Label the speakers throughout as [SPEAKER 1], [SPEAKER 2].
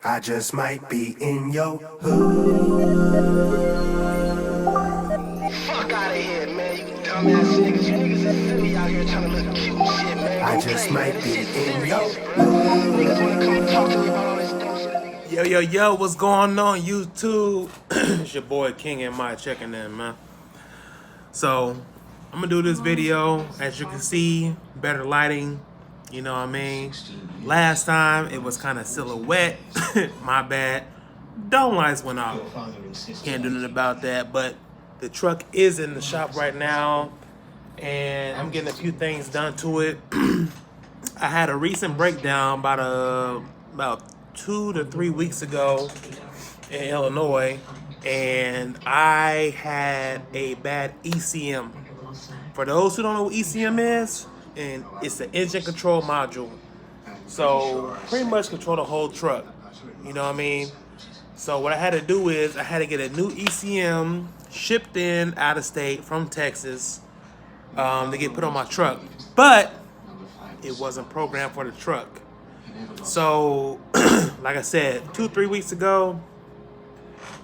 [SPEAKER 1] I just might be in your hood.
[SPEAKER 2] Fuck out of here, man. You dumbass niggas. You niggas is silly out here trying to look cute and shit, man.
[SPEAKER 1] I
[SPEAKER 2] Go
[SPEAKER 1] just
[SPEAKER 2] play,
[SPEAKER 1] might
[SPEAKER 2] man.
[SPEAKER 1] be
[SPEAKER 2] This shit's
[SPEAKER 1] in your
[SPEAKER 2] serious, bro. Niggas wanna come and talk to me about all this dumb shit.
[SPEAKER 3] Yo, what's going on, YouTube? It's your boy King and my checking in, man. So, I'm gonna do this video. As you can see, better lighting. You know what I mean? Last time, it was kind of silhouette. My bad. Dome lights went off. Can't do nothing about that, but the truck is in the shop right now, and I'm getting a few things done to it. I had a recent breakdown about 2 to 3 weeks ago in Illinois, and I had a bad ECM. For those who don't know what ECM is, and it's the engine control module. So pretty much control the whole truck. You know what I mean? So what I had to do is I had to get a new ECM shipped in out of state from Texas to get put on my truck. But it wasn't programmed for the truck. So, like I said, 2-3 weeks ago,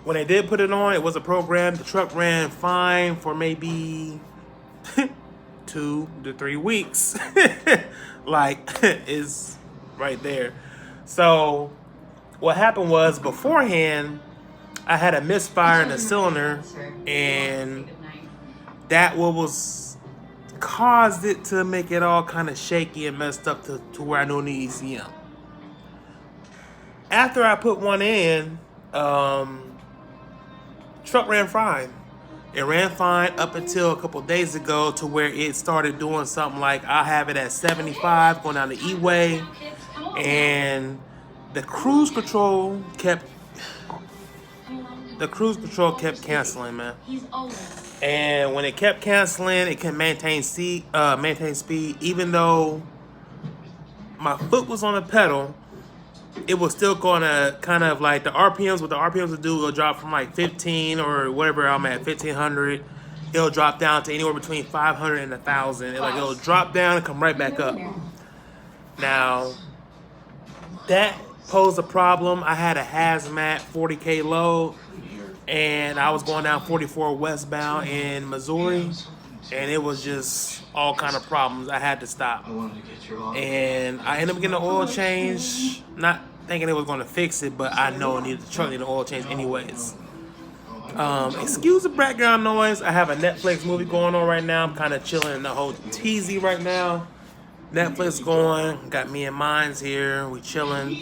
[SPEAKER 3] when they did put it on, it wasn't programmed. The truck ran fine for maybe 2 to 3 weeks. Like, is right there. So, what happened was, beforehand, I had a misfire in the cylinder, and that was caused it to make it all kind of shaky and messed up to where I know the ECM. After I put one in, truck ran fine. It ran fine up until a couple days ago, to where it started doing something like, I have it at 75 going down the E-way, and the cruise control kept canceling, man. And when it kept canceling, it can maintain speed, even though my foot was on the pedal. It was still going to kind of like the RPMs. What the RPMs would do, it'll drop from like 15 or whatever I'm at, 1500. It'll drop down to anywhere between 500 and 1000. It'll drop down and come right back up. Now, that posed a problem. I had a hazmat 40K load, and I was going down 44 westbound in Missouri, and it was just all kind of problems. I had to stop, and I ended up getting an oil change, not thinking it was going to fix it, but I know the truck needed an oil change anyways. Excuse the background noise. I have a Netflix movie going on right now. I'm kind of chilling in the whole teasy right now. Netflix going, got me and mines here, we chilling.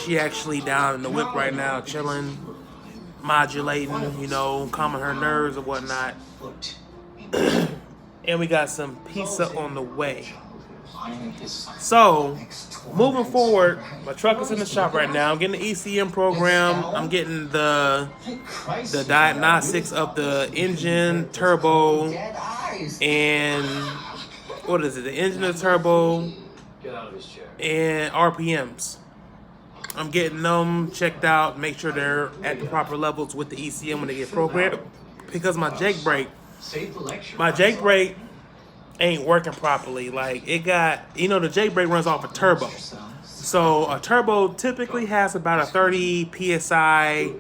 [SPEAKER 3] She actually down in the whip right now, chilling, modulating, you know, calming her nerves or whatnot. And we got some pizza on the way. So, moving forward, my truck is in the shop right now. I'm getting the ECM program. I'm getting the diagnostics of the engine, turbo, and what is it? The engine, the turbo, and RPMs. I'm getting them checked out, make sure they're at the proper levels with the ECM when they get programmed. Because my Jake brake ain't working properly. Like, it got, you know, the Jake brake runs off a turbo. So a turbo typically has about a 30 PSI,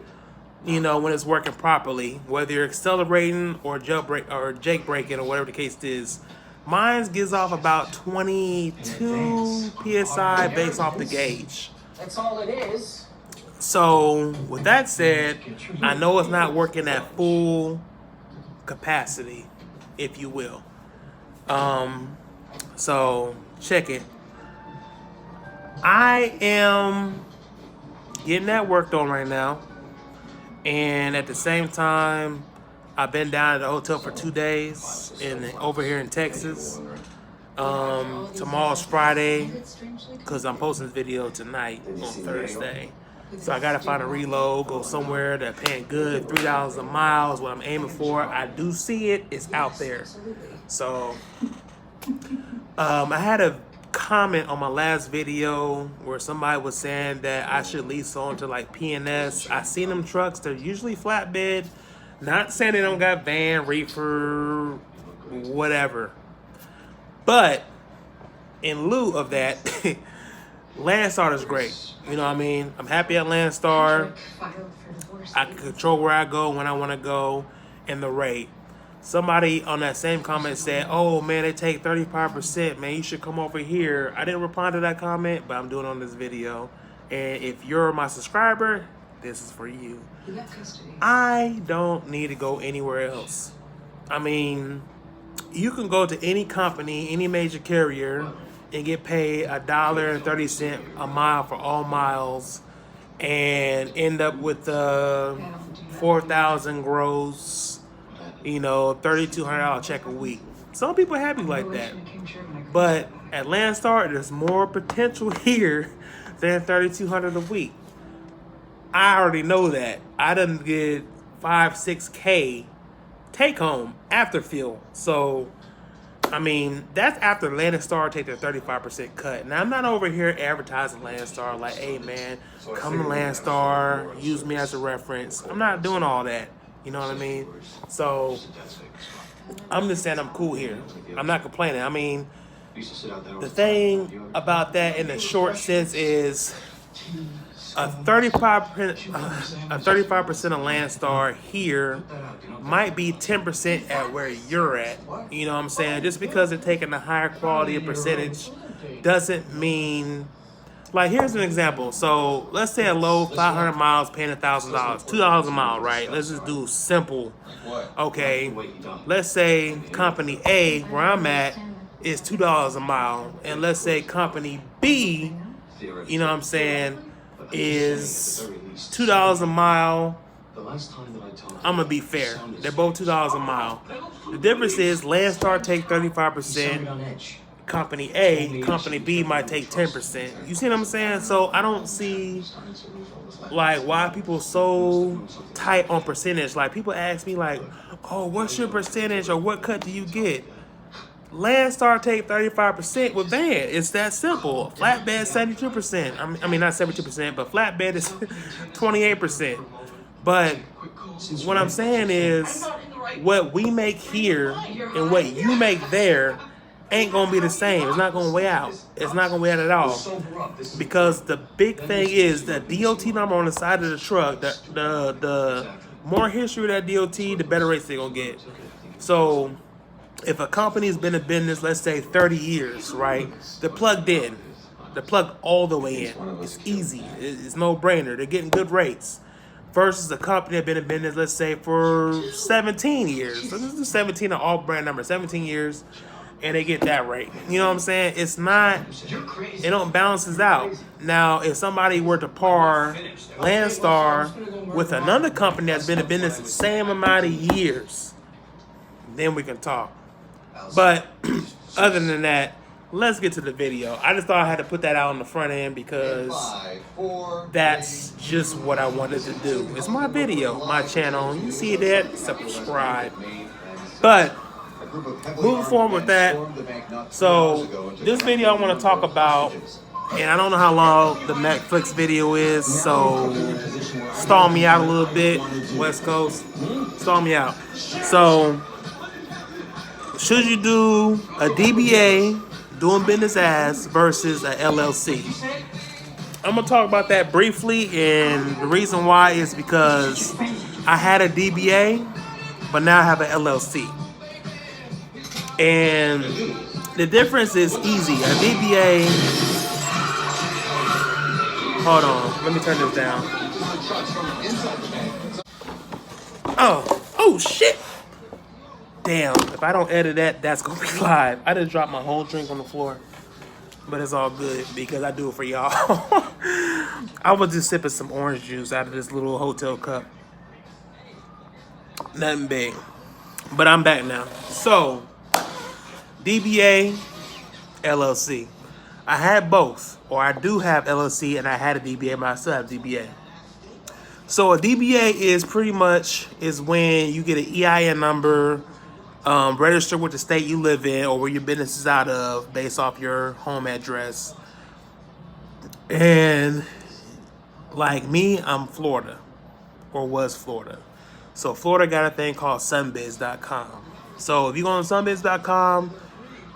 [SPEAKER 3] you know, when it's working properly, whether you're accelerating or Jake braking or whatever the case is. Mine gives off about 22 PSI based off the gauge.
[SPEAKER 2] That's all it is.
[SPEAKER 3] So, with that said, I know it's not working at full capacity, if you will. So, check it. I am getting that worked on right now. And at the same time, I've been down at the hotel for 2 days over here in Texas. Tomorrow's Friday, because I'm posting this video tonight on Thursday. So I gotta find a reload, go somewhere that's paying good. $3 a mile is what I'm aiming for. I do see it, it's out there. So I had a comment on my last video where somebody was saying that I should lease on to like P&S. I seen them trucks, they're usually flatbed. Not saying they don't got van, reefer, whatever. But in lieu of that, Landstar is great. You know what I mean? I'm happy at Landstar. I can control where I go, when I want to go, and the rate. Somebody on that same comment said, oh man, they take 35%. Man, you should come over here. I didn't reply to that comment, but I'm doing it on this video. And if you're my subscriber, this is for you. I don't need to go anywhere else. I mean, you can go to any company, any major carrier, and get paid $1.30 a mile for all miles, and end up with 4,000 gross, you know, $3,200 check a week. Some people are happy like that, but at Landstar, there's more potential here than $3,200 a week. I already know that. I done get 5-6K take home after fuel. So, I mean, that's after Landstar take their 35% cut. Now, I'm not over here advertising Landstar like, hey man, come to Landstar, use me as a reference. I'm not doing all that. You know what I mean? So, I'm just saying I'm cool here. I'm not complaining. I mean, the thing about that in the short sense is a 35% of Landstar here might be 10% at where you're at. You know what I'm saying? Just because they're taking a higher quality of percentage doesn't mean. Like, here's an example. So let's say a low 500 miles paying $1,000, $2 a mile, right? Let's just do simple. Okay, let's say company A, where I'm at, is $2 a mile, and let's say company B, you know what I'm saying, is $2 a mile. I'm gonna be fair. They're both $2 a mile. The difference is Landstar take 35%. Company A, company B might take 10%. You see what I'm saying? So I don't see like why people so tight on percentage. Like, people ask me like, oh, what's your percentage or what cut do you get? Landstar take 35% with van. It's that simple. Flatbed 72%. I mean not 72%, but flatbed is 28%. But what I'm saying is, what we make here and what you make there ain't gonna be the same. It's not gonna weigh out. It's not gonna weigh out at all. Because the big thing is the DOT number on the side of the truck. The more history of that DOT, the better rates they're gonna get. So if a company's been in business, let's say 30 years, right? They're plugged in. They're plugged all the way in. It's easy. It's no brainer. They're getting good rates. Versus a company that's been in business, let's say, for 17 years. So this is 17, an all brand number, 17 years, and they get that rate. You know what I'm saying? It's not, it don't balances out. Now, if somebody were to par Landstar with another company that's been in business the same amount of years, then we can talk. But other than that, let's get to the video. I just thought I had to put that out on the front end because that's just what I wanted to do. It's my video, my channel. You see that? Subscribe. But moving forward with that, so this video I want to talk about, and I don't know how long the Netflix video is, so stall me out a little bit, West Coast. Stall me out. So, should you do a DBA, doing business as, versus a LLC? I'm gonna talk about that briefly, and the reason why is because I had a DBA, but now I have an LLC. And the difference is easy. A DBA, hold on, let me turn this down. Oh shit. Damn, if I don't edit that, that's gonna be live. I just dropped my whole drink on the floor. But it's all good because I do it for y'all. I was just sipping some orange juice out of this little hotel cup. Nothing big. But I'm back now. So, DBA, LLC. I had both. Or I do have LLC and I had a DBA, but I still have DBA. So a DBA is pretty much is when you get an EIN number, register with the state you live in or where your business is out of based off your home address. And like me, I'm Florida, or was Florida. So Florida got a thing called sunbiz.com. So if you go on sunbiz.com,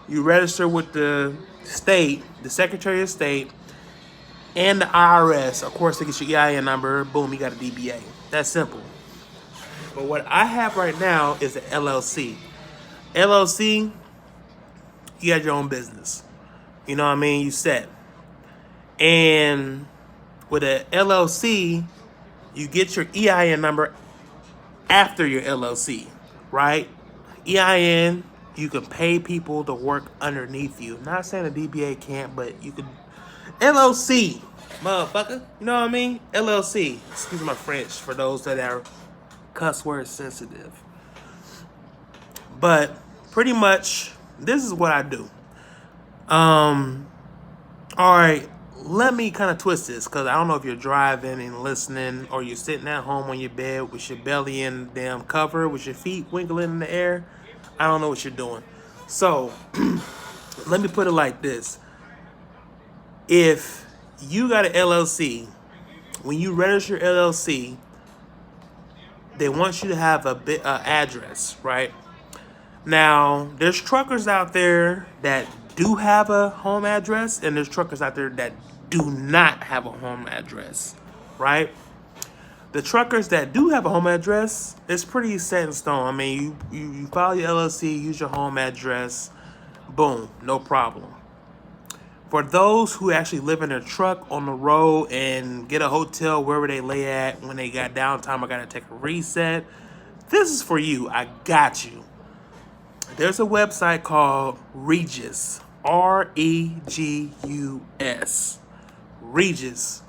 [SPEAKER 3] you register with the state, the Secretary of State, and the IRS. Of course, they get your EIN number. Boom, you got a DBA. That's simple. But what I have right now is an LLC. LLC, you got your own business. You know what I mean? You set. And with an LLC, you get your EIN number after your LLC, right? EIN, you can pay people to work underneath you. Not saying the DBA can't, but you can. LLC, motherfucker. You know what I mean? LLC. Excuse my French for those that are cuss word sensitive. But pretty much, this is what I do. All right, let me kind of twist this, because I don't know if you're driving and listening, or you're sitting at home on your bed with your belly in the damn cover, with your feet wiggling in the air. I don't know what you're doing. So, let me put it like this. If you got an LLC, when you register your LLC, they want you to have a address, right? Now, there's truckers out there that do have a home address, and there's truckers out there that do not have a home address, right? The truckers that do have a home address, it's pretty set in stone. I mean, you file your LLC, use your home address, boom, no problem. For those who actually live in their truck on the road and get a hotel wherever they lay at when they got downtime, I gotta take a reset, this is for you. I got you. There's a website called Regus, R-E-G-U-S, Regus.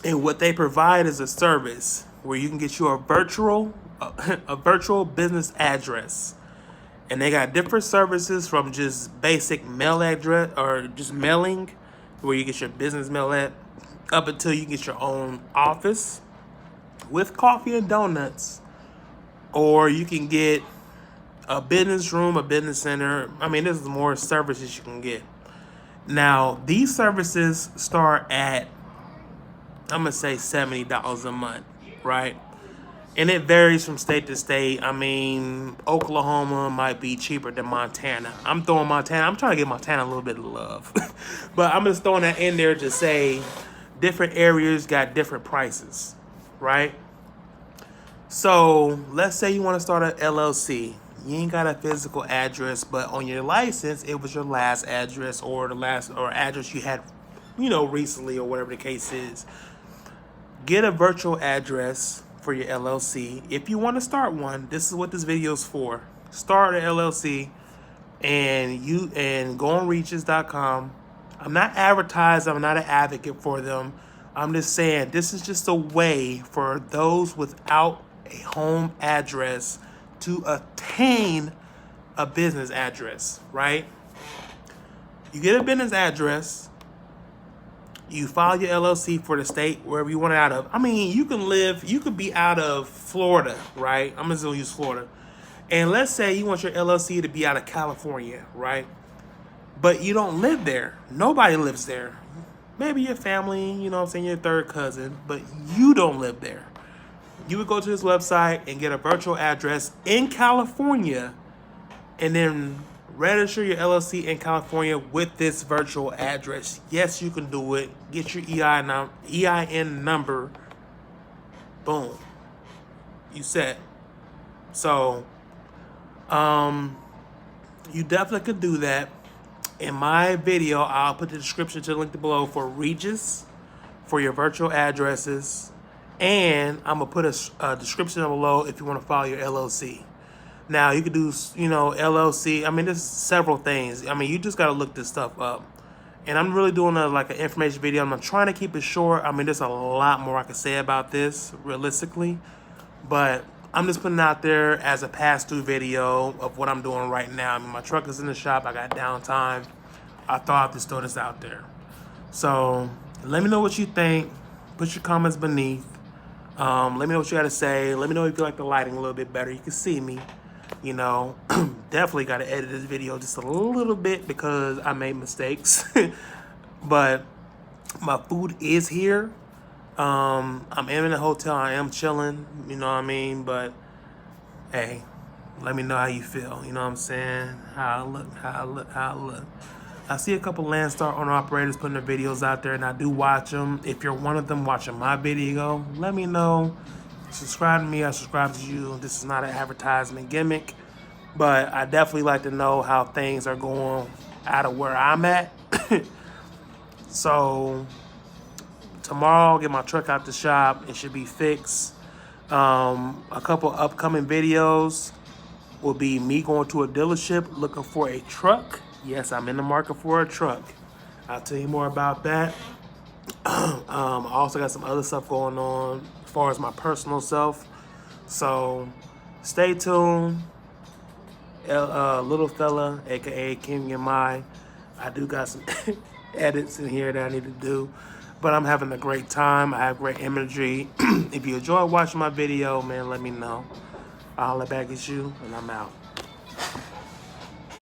[SPEAKER 3] And what they provide is a service where you can get you a virtual business address. And they got different services, from just basic mail address or just mailing, where you get your business mail at, up until you get your own office with coffee and donuts. Or you can get a business room, a business center. I mean, there's more services you can get. Now, these services start at, I'm going to say $70 a month, right? And it varies from state to state. I mean, Oklahoma might be cheaper than Montana. I'm throwing Montana. I'm trying to give Montana a little bit of love. But I'm just throwing that in there to say different areas got different prices, right? So let's say you want to start an LLC. You ain't got a physical address, but on your license, it was your last address or the last or address you had, recently, or whatever the case is. Get a virtual address for your LLC. If you want to start one, this is what this video is for. Start an LLC and go on Regus.com. I'm not advertising, I'm not an advocate for them. I'm just saying this is just a way for those without a home address to attain a business address, right? You get a business address, you file your LLC for the state wherever you want it out of. I mean, you could be out of Florida, right? I'm just gonna use Florida. And let's say you want your LLC to be out of California, right? But you don't live there. Nobody lives there. Maybe your family, your third cousin, but you don't live there. You would go to this website and get a virtual address in California, and then register your LLC in California with this virtual address. Yes, you can do it. Get your EIN number. Boom. You set. So, you definitely could do that. In my video, I'll put the description to the link below for Regus, for your virtual addresses. And I'm going to put a description below if you want to file your LLC. Now, you could do, LLC. I mean, there's several things. I mean, you just got to look this stuff up. And I'm really doing an information video. I'm trying to keep it short. I mean, there's a lot more I can say about this, realistically. But I'm just putting it out there as a pass-through video of what I'm doing right now. I mean, my truck is in the shop. I got downtime. I thought I'd just throw this out there. So, let me know what you think. Put your comments beneath. Let me know what you got to say. Let me know if you like the lighting a little bit better. You can see me. Definitely got to edit this video just a little bit because I made mistakes. But my food is here. I'm in a hotel. I am chilling. You know what I mean? But, hey, let me know how you feel. You know what I'm saying? How I look. I see a couple Landstar owner operators putting their videos out there, and I do watch them. If you're one of them watching my video, let me know. Subscribe to me, I subscribe to you. This is not an advertisement gimmick, but I definitely like to know how things are going out of where I'm at. So tomorrow, I'll get my truck out the shop. It should be fixed. A couple upcoming videos will be me going to a dealership looking for a truck. Yes, I'm in the market for a truck. I'll tell you more about that. I also got some other stuff going on as far as my personal self. So stay tuned. Little fella, aka King and I do got some edits in here that I need to do. But I'm having a great time. I have great energy. If you enjoy watching my video, man, let me know. I'll holler back at you, and I'm out.